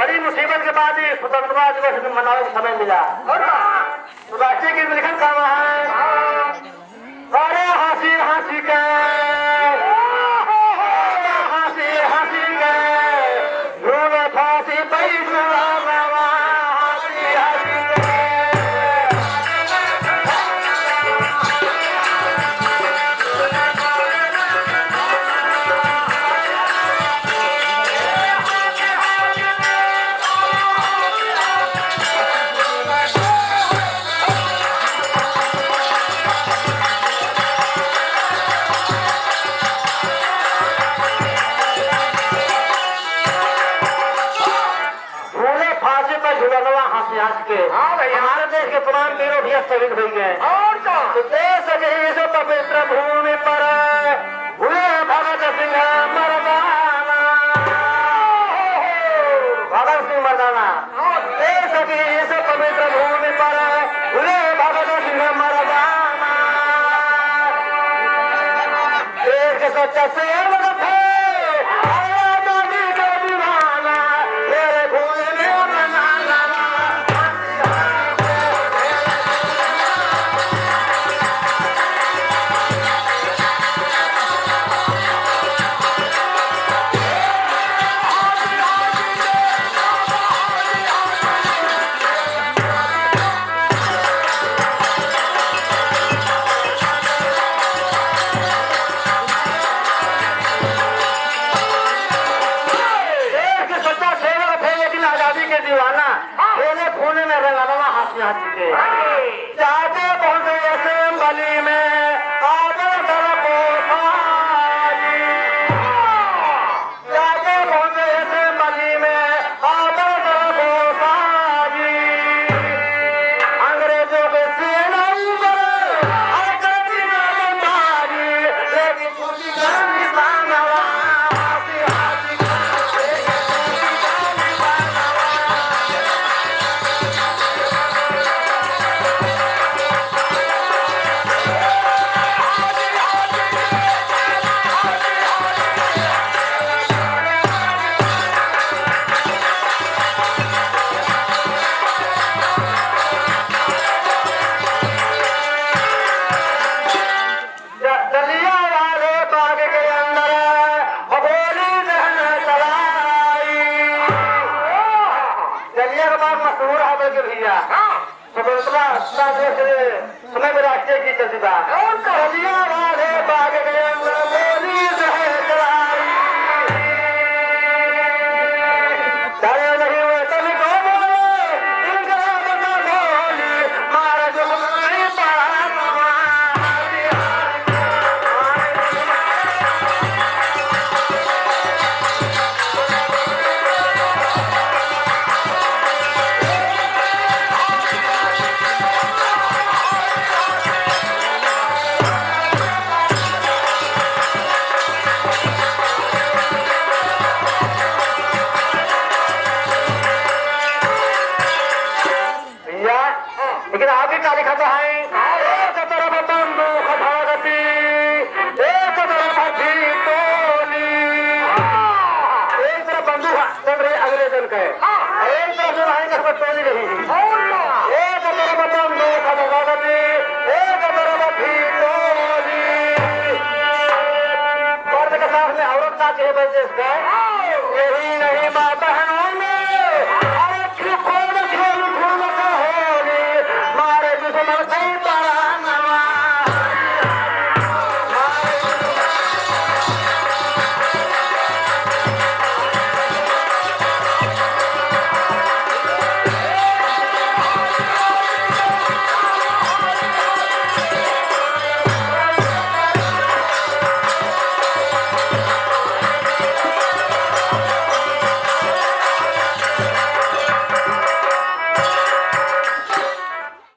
बड़ी मुसीबत के बाद ही स्वतंत्रता दिवस मनाने का समय मिला। तो राष्ट्रीय गीत लिखन कहा है, अरे हंसी हंसी के हंसी हंसी के ढूंढ फांसी पैसा हंसी हंसी के हमारे देश के तमाम वीरों भी शहीद हुए हैं। और तो देश के इस पवित्र भूमि पर हुए भगत सिंह मर्दाना, भगत सिंह मर्दाना। देश की इस पवित्र भूमि पर हुए भगत सिंह मर्दाना, देश के सच्चा सेवक थे आजादी के दीवाना, तेरे भूमि में मनाना। दीवाना खेले खूने में रंगाना हंसी हंसी के चाहते पहुंचे असेंबली में आदर तरफो साजी, चाहते पहुंचे असेंबली में आदर तरफो साजी, अंग्रेजों के सेना ऊपर आजादी ना बंदाजी, लेकिन खुशी का निशान हंसी हंसी समय में राष्ट्रीय की चलती था वाले बाग के अंदर पुलिस है चलाई, डरे नहीं हुए कभी को बोले इनका बता बोली मारा जो नहीं पड़ा लेकिन आगे क्या लिखा था है, एक तरफ बंदूक भागती एक तरफ हथी टोली, एक तरफ बंदूक चल रही अगले दिन के, एक तरफ जो रहेंगे उसमें टोली नहीं है, एक तरफ बंदूक भागती एक तरफ हथी टोली, मर्द के साथ में औरत का चेहरे बजे यही नहीं माँ बहनों